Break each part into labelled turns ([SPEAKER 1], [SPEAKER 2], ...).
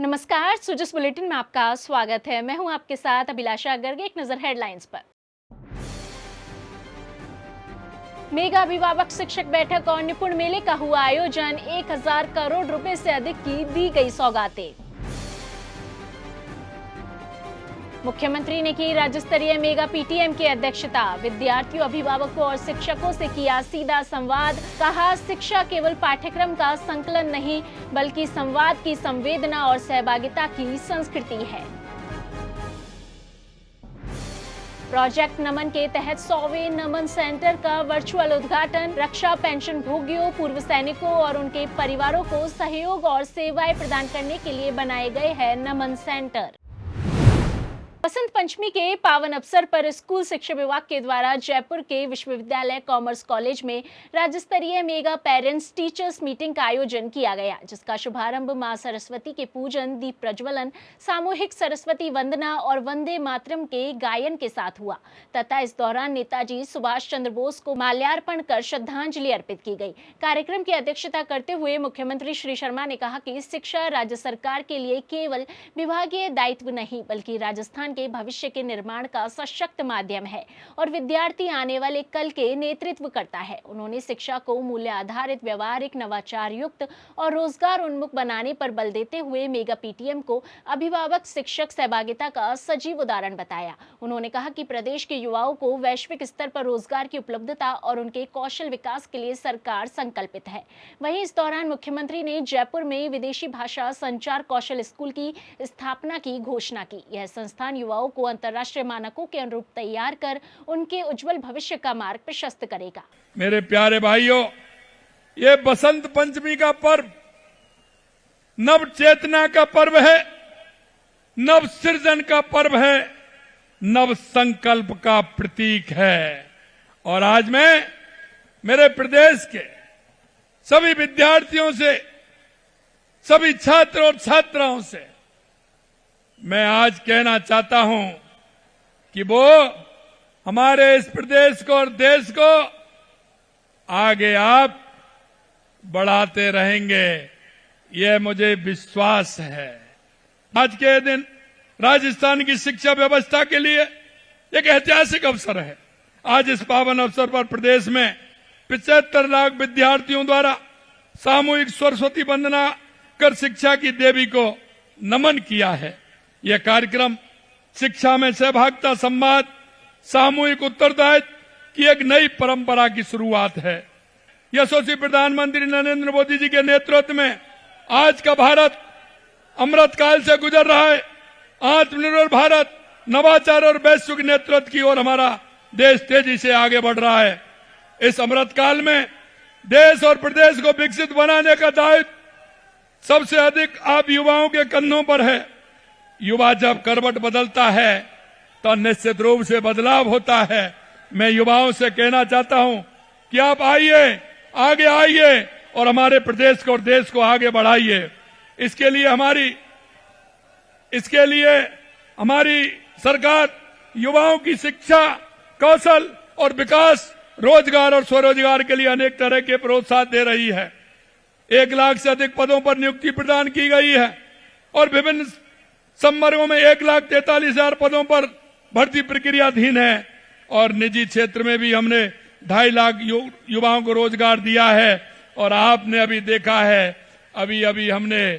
[SPEAKER 1] नमस्कार, सुजस बुलेटिन में आपका स्वागत है। मैं हूं आपके साथ अभिलाषा गर्ग। एक नजर हेडलाइंस पर। मेगा अभिभावक शिक्षक बैठक और निपुण मेले का हुआ आयोजन। 1000 करोड़ रुपए से अधिक की दी गई सौगातें। मुख्यमंत्री ने की राज्य स्तरीय मेगा पीटीएम की अध्यक्षता। विद्यार्थियों, अभिभावकों और शिक्षकों से किया सीधा संवाद। कहा, शिक्षा केवल पाठ्यक्रम का संकलन नहीं बल्कि संवाद की संवेदना और सहभागिता की संस्कृति है। प्रोजेक्ट नमन के तहत 100वें नमन सेंटर का वर्चुअल उद्घाटन। रक्षा पेंशन भोगियों, पूर्व सैनिकों और उनके परिवारों को सहयोग और सेवाएं प्रदान करने के लिए बनाए गए हैं नमन सेंटर। बसंत पंचमी के पावन अवसर पर स्कूल शिक्षा विभाग के द्वारा जयपुर के विश्वविद्यालय कॉमर्स कॉलेज में राज्य स्तरीय मेगा पेरेंट्स टीचर्स मीटिंग का आयोजन किया गया, जिसका शुभारंभ मां सरस्वती के पूजन, दीप प्रज्वलन, सामूहिक सरस्वती वंदना और वंदे मातरम के गायन के साथ हुआ तथा इस दौरान नेताजी सुभाष चंद्र बोस को माल्यार्पण कर श्रद्धांजलि अर्पित की गई। कार्यक्रम की अध्यक्षता करते हुए मुख्यमंत्री श्री शर्मा ने कहा कि शिक्षा राज्य सरकार के लिए केवल विभागीय दायित्व नहीं बल्कि राजस्थान के भविष्य के निर्माण का सशक्त माध्यम है और विद्यार्थी आने वाले कल के नेतृत्व करता है। उन्होंने शिक्षा को मूल्य आधारित, व्यवहारिक, नवाचार युक्त और रोजगार उन्मुख बनाने पर बल देते हुए मेगा पीटीएम को अभिभावक शिक्षक सहभागिता का सजीव उदाहरण बताया। उन्होंने कहा कि प्रदेश के युवाओं को वैश्विक स्तर पर रोजगार की उपलब्धता और उनके कौशल विकास के लिए सरकार संकल्पित है। वहीं इस दौरान मुख्यमंत्री ने जयपुर में विदेशी भाषा संचार कौशल स्कूल की स्थापना की घोषणा की। यह संस्थान युवाओं को अंतर्राष्ट्रीय मानकों के अनुरूप तैयार कर उनके उज्जवल भविष्य का मार्ग प्रशस्त करेगा।
[SPEAKER 2] मेरे प्यारे भाइयों, ये बसंत पंचमी का पर्व नव चेतना का पर्व है, नव सृजन का पर्व है, नव संकल्प का प्रतीक है। और आज मैं मेरे प्रदेश के सभी विद्यार्थियों से, सभी छात्र और छात्राओं से मैं आज कहना चाहता हूं कि वो हमारे इस प्रदेश को और देश को आगे आप बढ़ाते रहेंगे, यह मुझे विश्वास है। आज के दिन राजस्थान की शिक्षा व्यवस्था के लिए एक ऐतिहासिक अवसर है। आज इस पावन अवसर पर प्रदेश में 75 लाख विद्यार्थियों द्वारा सामूहिक सरस्वती वंदना कर शिक्षा की देवी को नमन किया है। यह कार्यक्रम शिक्षा में सहभागिता, संवाद, सामूहिक उत्तरदायित्व की एक नई परंपरा की शुरुआत है। यशस्वी प्रधानमंत्री नरेंद्र मोदी जी के नेतृत्व में आज का भारत अमृत काल से गुजर रहा है। आत्मनिर्भर भारत, नवाचार और वैश्विक नेतृत्व की ओर हमारा देश तेजी से आगे बढ़ रहा है। इस अमृत काल में देश और प्रदेश को विकसित बनाने का दायित्व सबसे अधिक आप युवाओं के कंधों पर है। युवा जब करवट बदलता है तो निश्चित रूप से बदलाव होता है। मैं युवाओं से कहना चाहता हूं कि आप आइए, आगे आइए और हमारे प्रदेश को और देश को आगे बढ़ाइए। इसके लिए हमारी सरकार युवाओं की शिक्षा, कौशल और विकास, रोजगार और स्वरोजगार के लिए अनेक तरह के प्रोत्साहन दे रही है। 1 लाख से अधिक पदों पर नियुक्ति प्रदान की गई है और विभिन्न संवर्गों में 1,43,000 पदों पर भर्ती प्रक्रियाधीन है। और निजी क्षेत्र में भी हमने 2.5 लाख युवाओं को रोजगार दिया है। और आपने अभी देखा है, अभी हमने,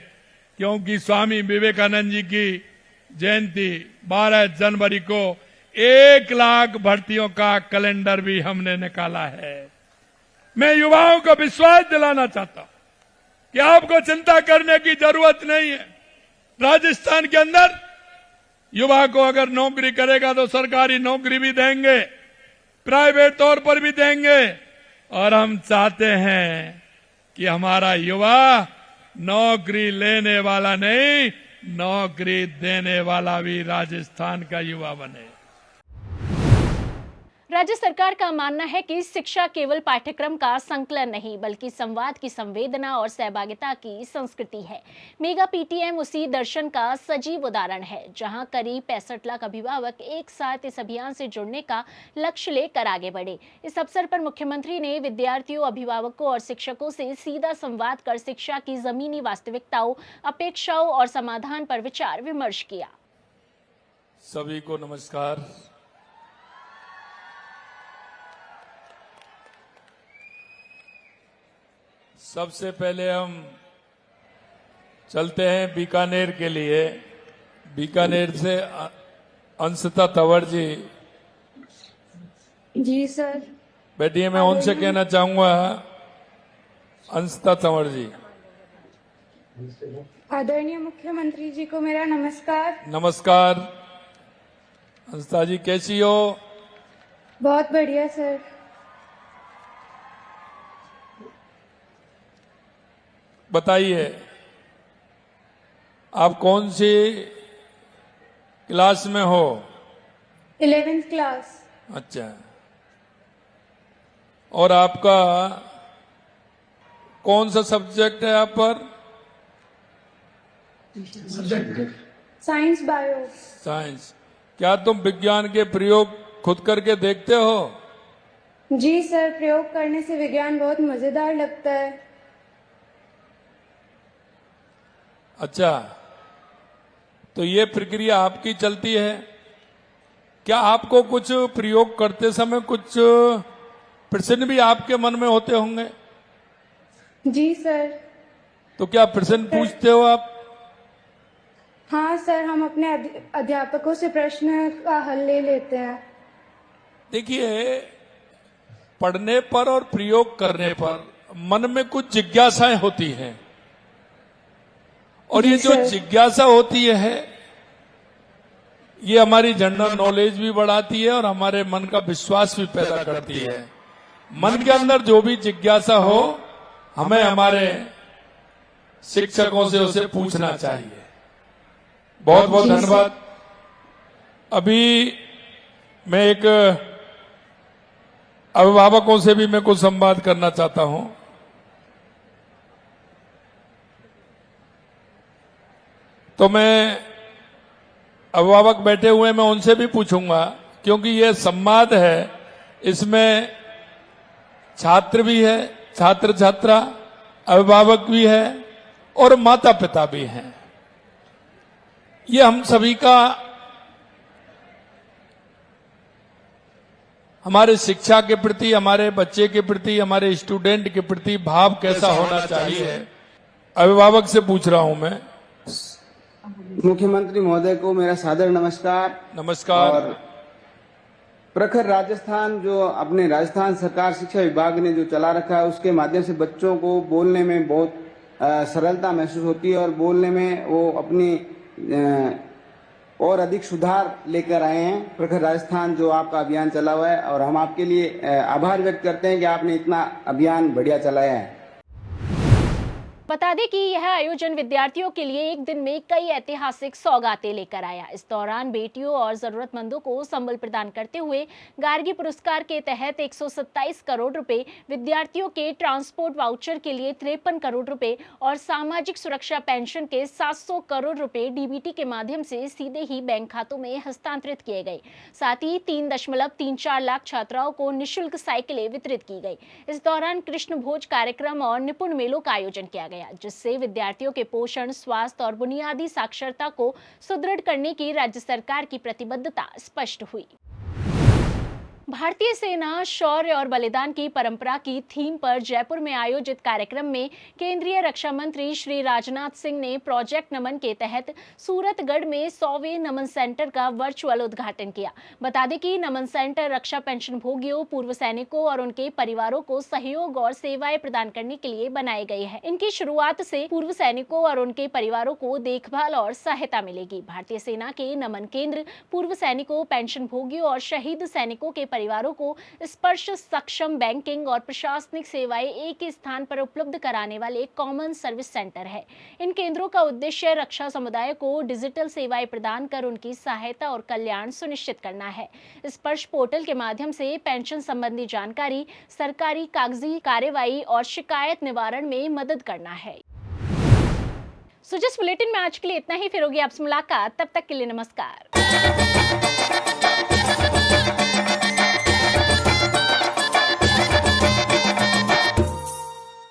[SPEAKER 2] क्योंकि स्वामी विवेकानंद जी की जयंती 12 जनवरी को 1 लाख भर्तियों का कैलेंडर भी हमने निकाला है। मैं युवाओं को विश्वास दिलाना चाहता हूं कि आपको चिंता करने की जरूरत नहीं है। राजस्थान के अंदर युवा को अगर नौकरी करेगा तो सरकारी नौकरी भी देंगे, प्राइवेट तौर पर भी देंगे। और हम चाहते हैं कि हमारा युवा नौकरी लेने वाला नहीं, नौकरी देने वाला भी राजस्थान का युवा बने।
[SPEAKER 1] राज्य सरकार का मानना है कि शिक्षा केवल पाठ्यक्रम का संकलन नहीं बल्कि संवाद की संवेदना और सहभागिता की संस्कृति है। मेगा पीटीएम उसी दर्शन का सजीव उदाहरण है, जहां करीब 65 लाख अभिभावक एक साथ इस अभियान से जुड़ने का लक्ष्य लेकर आगे बढ़े। इस अवसर पर मुख्यमंत्री ने विद्यार्थियों, अभिभावकों और शिक्षकों से सीधा संवाद कर शिक्षा की जमीनी वास्तविकताओं, अपेक्षाओं और समाधान पर विचार विमर्श किया।
[SPEAKER 2] सभी को नमस्कार। सबसे पहले हम चलते हैं बीकानेर के लिए। बीकानेर से अंशिता तंवर जी।
[SPEAKER 3] जी सर।
[SPEAKER 2] बैठिए, मैं उनसे कहना चाहूंगा, अंशिता तंवर जी।
[SPEAKER 3] आदरणीय मुख्यमंत्री जी को मेरा नमस्कार।
[SPEAKER 2] नमस्कार। अंशिता जी कैसी हो?
[SPEAKER 3] बहुत बढ़िया सर।
[SPEAKER 2] बताइए, आप कौन सी क्लास में हो?
[SPEAKER 3] 11th class.
[SPEAKER 2] अच्छा। और आपका कौन सा सब्जेक्ट है आप पर?
[SPEAKER 3] Science bio.
[SPEAKER 2] साइंस। क्या तुम विज्ञान के प्रयोग खुद करके देखते हो?
[SPEAKER 3] जी सर, प्रयोग करने से विज्ञान बहुत मजेदार लगता है।
[SPEAKER 2] अच्छा, तो ये प्रक्रिया आपकी चलती है। क्या आपको कुछ प्रयोग करते समय कुछ प्रश्न भी आपके मन में होते होंगे?
[SPEAKER 3] जी सर।
[SPEAKER 2] तो क्या प्रश्न पूछते हो आप?
[SPEAKER 3] हाँ सर, हम अपने अध्यापकों से प्रश्न का हल ले लेते हैं।
[SPEAKER 2] देखिए, पढ़ने पर और प्रयोग करने पर मन में कुछ जिज्ञासाएं होती हैं, और ये जो जिज्ञासा होती है ये हमारी जनरल नॉलेज भी बढ़ाती है और हमारे मन का विश्वास भी पैदा करती है। मन के अंदर जो भी जिज्ञासा हो, हमें हमारे शिक्षकों से उसे पूछना चाहिए। बहुत बहुत धन्यवाद। अभी मैं एक अभिभावकों से भी मैं कुछ संवाद करना चाहता हूं। तो मैं अभिभावक बैठे हुए, मैं उनसे भी पूछूंगा, क्योंकि ये संवाद है, इसमें छात्र भी है, छात्र छात्रा, अभिभावक भी है और माता पिता भी हैं। ये हम सभी का, हमारे शिक्षा के प्रति, हमारे बच्चे के प्रति, हमारे स्टूडेंट के प्रति भाव कैसा होना चाहिए, अभिभावक से पूछ रहा हूं मैं।
[SPEAKER 4] मुख्यमंत्री महोदय को मेरा सादर नमस्कार।
[SPEAKER 2] नमस्कार। और
[SPEAKER 4] प्रखर राजस्थान, जो अपने राजस्थान सरकार शिक्षा विभाग ने जो चला रखा है, उसके माध्यम से बच्चों को बोलने में बहुत सरलता महसूस होती है और बोलने में वो अपनी और अधिक सुधार लेकर आए हैं। प्रखर राजस्थान जो आपका अभियान चला हुआ है, और हम आपके लिए आभार व्यक्त करते हैं कि आपने इतना अभियान बढ़िया चलाया है।
[SPEAKER 1] बता दें कि यह आयोजन विद्यार्थियों के लिए एक दिन में कई ऐतिहासिक सौगातें लेकर आया। इस दौरान बेटियों और जरूरतमंदों को संबल प्रदान करते हुए गार्गी पुरस्कार के तहत 127 करोड़ रुपए, विद्यार्थियों के ट्रांसपोर्ट वाउचर के लिए 53 करोड़ रुपए और सामाजिक सुरक्षा पेंशन के 700 करोड़ रुपए डीबीटी के माध्यम से सीधे ही बैंक खातों में हस्तांतरित किए गए। साथ ही 3.34 लाख छात्राओं को निःशुल्क साइकिलें वितरित की गई। इस दौरान कृष्ण भोज कार्यक्रम और निपुण मेलों का आयोजन किया गया, जिससे विद्यार्थियों के पोषण, स्वास्थ्य और बुनियादी साक्षरता को सुदृढ़ करने की राज्य सरकार की प्रतिबद्धता स्पष्ट हुई। भारतीय सेना शौर्य और बलिदान की परंपरा की थीम पर जयपुर में आयोजित कार्यक्रम में केंद्रीय रक्षा मंत्री श्री राजनाथ सिंह ने प्रोजेक्ट नमन के तहत सूरतगढ़ में 100वें नमन सेंटर का वर्चुअल उद्घाटन किया। बता दें कि नमन सेंटर रक्षा पेंशन भोगियों, पूर्व सैनिकों और उनके परिवारों को सहयोग और सेवाएं प्रदान करने के लिए बनाए गए हैं। इनकी शुरुआत से पूर्व सैनिकों और उनके परिवारों को देखभाल और सहायता मिलेगी। भारतीय सेना के नमन केंद्र पूर्व सैनिकों, पेंशन भोगियों और शहीद सैनिकों के परिवारों को स्पर्श सक्षम बैंकिंग और प्रशासनिक सेवाएं एक ही स्थान पर उपलब्ध कराने वाले कॉमन सर्विस सेंटर है। इन केंद्रों का उद्देश्य रक्षा समुदाय को डिजिटल सेवाएं प्रदान कर उनकी सहायता और कल्याण सुनिश्चित करना है। स्पर्श पोर्टल के माध्यम से पेंशन संबंधी जानकारी, सरकारी कागजी कार्यवाही और शिकायत निवारण में मदद करना है। सुजस बुलेटिन में आज के लिए इतना ही। फिर होगी आपसे मुलाकात, तब तक के लिए नमस्कार।